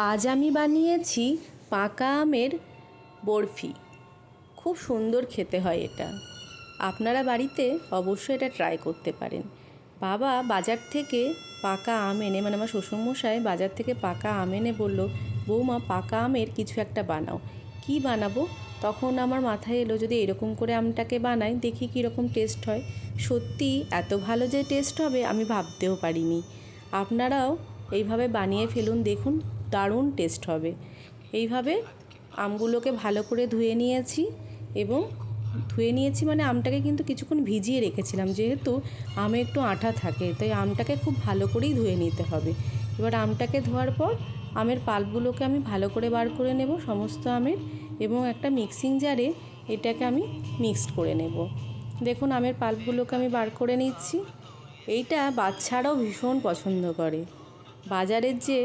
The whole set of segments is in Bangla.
আজ আমি বানিয়েছি পাকা আমের বরফি। খুব সুন্দর খেতে হয় এটা। আপনারা বাড়িতে অবশ্যই এটা ট্রাই করতে পারেন। বাবা বাজার থেকে পাকা আম এনে, মানে আমার শ্বশুরমশাই বাজার থেকে পাকা আম এনে বলল, বৌমা পাকা আমের কিছু একটা বানাও। কি বানাবো? তখন আমার মাথায় এলো যদি এরকম করে আমটাকে বানাই, দেখি কীরকম টেস্ট হয়। সত্যি এত ভালো যে টেস্ট হবে আমি ভাবতেও পারিনি। আপনারাও এইভাবে বানিয়ে ফেলুন, দেখুন দারুণ টেস্ট হবে। এইভাবে আমগুলোকে ভালো করে ধুয়ে নিয়েছি মানে আমটাকে কিন্তু কিছুক্ষণ ভিজিয়ে রেখেছিলাম, যেহেতু আমে একটু আঠা থাকে, তাই আমটাকে খুব ভালো করেই ধুয়ে নিতে হবে। এবার আমটাকে ধোয়ার পর আমের পাল্পগুলোকে আমি ভালো করে বার করে নেব সমস্ত আমের, এবং একটা মিক্সিং জারে এটাকে আমি মিক্সড করে নেব। দেখুন আমের পাল্পগুলোকে আমি বার করে নিচ্ছি। এইটা বাচ্চারাও ভীষণ পছন্দ করে। বাজারের যে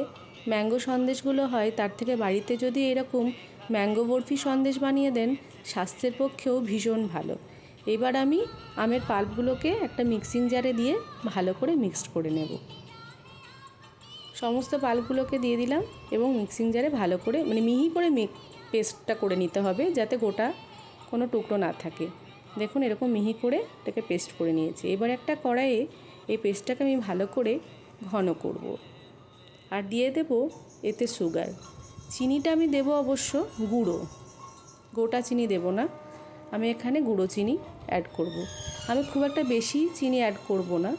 ম্যাঙ্গো সন্দেশগুলো হয় তার থেকে বাড়িতে যদি এরকম ম্যাঙ্গো বরফি সন্দেশ বানিয়ে দেন, স্বাস্থ্যের পক্ষেও ভীষণ ভালো। এবার আমি আমের পাল্পগুলোকে একটা মিক্সিং জারে দিয়ে ভালো করে মিক্সড করে নেব। সমস্ত পাল্পগুলোকে দিয়ে দিলাম এবং মিক্সিং জারে ভালো করে মিহি করে পেস্টটা করে নিতে হবে, যাতে গোটা কোনো টুকরো না থাকে। দেখুন এরকম মিহি করে এটাকে পেস্ট করে নিয়েছি। এবার একটা কড়াইয়ে এই পেস্টটাকে আমি ভালো করে ঘন করব। আর দিয়ে দেব এতে সুগার। চিনিটা আমি দেব অবশ্য গুঁড়ো, গোটা চিনি দেব না। আমি এখানে গুঁড়ো চিনি অ্যাড করব। আমি খুব একটা বেশি চিনি অ্যাড করব না,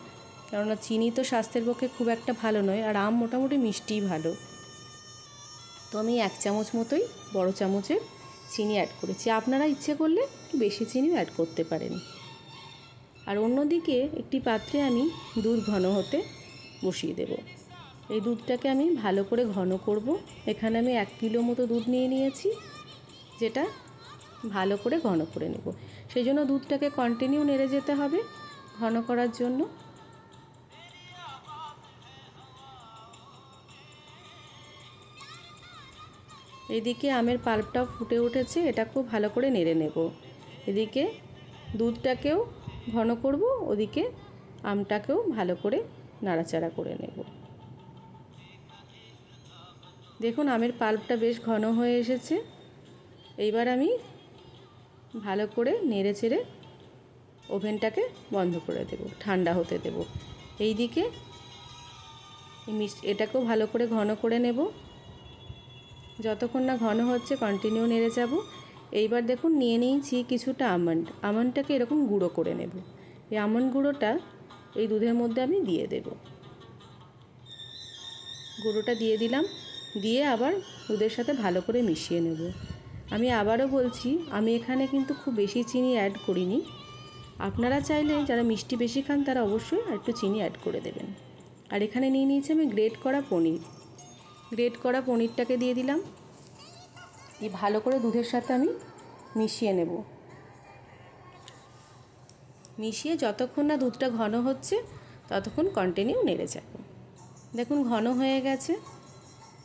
কেননা চিনি তো স্বাস্থ্যের পক্ষে খুব একটা ভালো নয়, আর আম মোটামুটি মিষ্টিই ভালো। তো আমি 1 চামচ মতোই বড় চামচের চিনি অ্যাড করেছি। আপনারা ইচ্ছে করলে বেশি চিনিও অ্যাড করতে পারেন। আর অন্যদিকে একটি পাত্রে আমি দুধ ঘন হতে বসিয়ে দেব। এই দুধটাকে আমি ভালো করে ঘন করব। এখানে আমি 1 কিলো মতো দুধ নিয়ে নিয়েছি, যেটা ভালো করে ঘন করে নেব। সেই জন্য দুধটাকে কন্টিনিউ নেড়ে যেতে হবে ঘন করার জন্য। এদিকে আমের পাল্পটাও ফুটে উঠেছে, এটা খুব ভালো করে নেড়ে নেব। এদিকে দুধটাকেও ঘন করব, ওদিকে আমটাকেও ভালো করে নাড়াচাড়া করে নেব। দেখুন আমের পাল্পটা বেশ ঘন হয়ে এসেছে। এইবার আমি ভালো করে নেড়ে চেড়ে ওভেনটাকে বন্ধ করে দেব, ঠান্ডা হতে দেব। এই দিকে এটাকেও ভালো করে ঘন করে নেব। যতক্ষণ না ঘন হচ্ছে কন্টিনিউ নেড়ে যাব। এইবার দেখুন নিয়ে নিয়েছি কিছুটা আমন্ডটাকে এরকম গুঁড়ো করে নেব। এই আমন্ড গুঁড়োটা এই দুধের মধ্যে আমি দিয়ে দেব। গুঁড়োটা দিয়ে দিলাম, দিয়ে আবার দুধের সাথে ভালো করে মিশিয়ে নেব। আমি আবারও বলছি, আমি এখানে কিন্তু খুব বেশি চিনি অ্যাড করিনি। আপনারা চাইলে যারা মিষ্টি বেশি খান তারা অবশ্যই একটু চিনি অ্যাড করে দেবেন। আর এখানে নিয়ে নিয়েছি আমি গ্রেট করা পনিরটাকে দিয়ে দিলাম। এই ভালো করে দুধের সাথে আমি মিশিয়ে নেব। মিশিয়ে যতক্ষণ না দুধটা ঘন হচ্ছে ততক্ষণ কন্টিনিউ নেড়ে যাব। দেখুন ঘন হয়ে গেছে।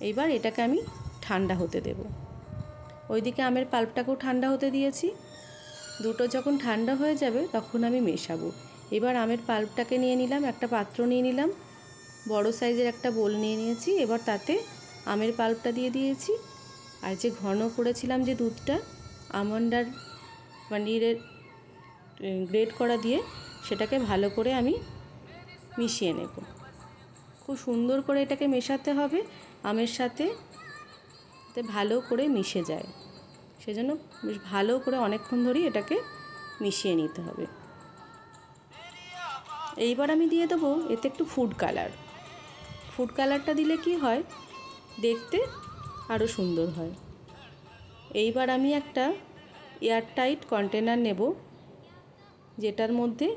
এইবার এটাকে আমি ঠান্ডা হতে দেব। ওইদিকে আমের পাল্পটাকেও ঠান্ডা হতে দিয়েছি। দুটো যখন ঠান্ডা হয়ে যাবে তখন আমি মেশাবো। এবার আমের পাল্পটাকে নিয়ে নিলাম, একটা পাত্র নিয়ে নিলাম, বড় সাইজের একটা বোল নিয়ে নিয়েছি। এবার তাতে আমের পাল্পটা দিয়ে দিয়েছি, আর যে ঘন করেছিলাম যে দুধটা আমন্ড আর পনিরের গ্রেট করা দিয়ে, সেটাকে ভালো করে আমি মিশিয়ে নেব। খুব সুন্দর করে এটাকে মেশাতে হবে আমের সাথে, যাতে ভালো করে মিশে যায়। সেজন্য বেশ ভালো করে অনেকক্ষণ ধরেই এটাকে মিশিয়ে নিতে হবে। এইবার আমি দিয়ে দেবো এতে একটু ফুড কালারটা দিলে কি হয়, দেখতে আরও সুন্দর হয়। এইবার আমি একটা এয়ারটাইট কন্টেনার নেব, যেটার মধ্যে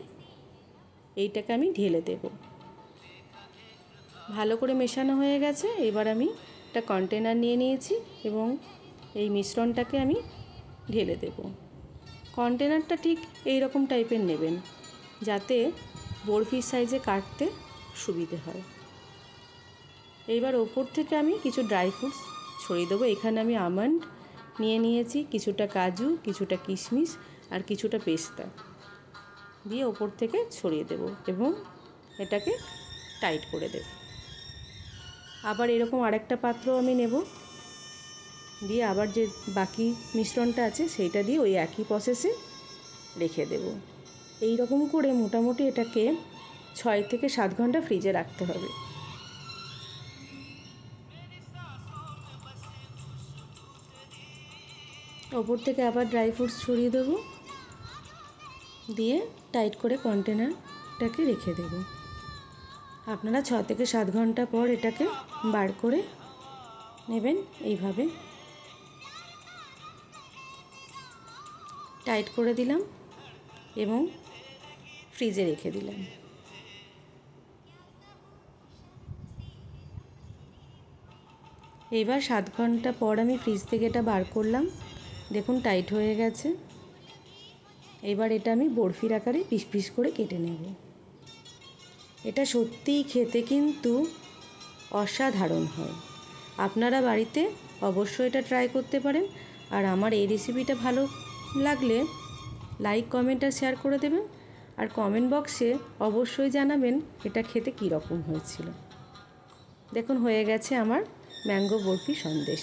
এইটাকে আমি ঢেলে দেব। ভালো করে মেশানো হয়ে গেছে। এবার আমি একটা কন্টেনার নিয়ে নিয়েছি এবং এই মিশ্রণটাকে আমি ঢেলে দেব। কন্টেনারটা ঠিক এই রকম টাইপের নেবেন, যাতে বরফির সাইজে কাটতে সুবিধে হয়। এইবার ওপর থেকে আমি কিছু ড্রাই ফ্রুটস ছড়িয়ে দেবো। এখানে আমি আমন্ড নিয়ে নিয়েছি, কিছুটা কাজু, কিছুটা কিশমিশ আর কিছুটা পেস্তা দিয়ে ওপর থেকে ছড়িয়ে দেব এবং এটাকে টাইট করে দেব। আবার এরকম আরেকটা পাত্র আমি নেব, দিয়ে আবার যে বাকি মিশ্রণটা আছে সেইটা দিয়ে ওই একই প্রসেসে রেখে দেব। এই রকম করে মোটামুটি এটাকে 6 থেকে 7 ঘন্টা ফ্রিজে রাখতে হবে। ওপর থেকে আবার ড্রাই ফ্রুটস ছড়িয়ে দেবো, দিয়ে টাইট করে কন্টেনারটাকে রেখে দেব। আপনারা 6 থেকে 7 ঘন্টা পর এটাকে বার করে নেবেন। এইভাবে টাইট করে দিলাম এবং ফ্রিজে রেখে দিলাম। এবার 7 ঘন্টা পর আমি ফ্রিজ থেকে এটা বার করলাম, দেখুন টাইট হয়ে গেছে। এবার এটা আমি বরফির আকারে পিস পিস করে কেটে নেব। এটা সত্যিই খেতে কিন্তু অসাধারণ হয়। আপনারা বাড়িতে অবশ্যই এটা ট্রাই করতে পারেন। আর আমার এই রেসিপিটা ভালো লাগলে লাইক, কমেন্ট আর শেয়ার করে দেবেন। আর কমেন্ট বক্সে অবশ্যই জানাবেন এটা খেতে কী রকম হয়েছিল। দেখুন হয়ে গেছে আমার ম্যাঙ্গো বরফি সন্দেশ।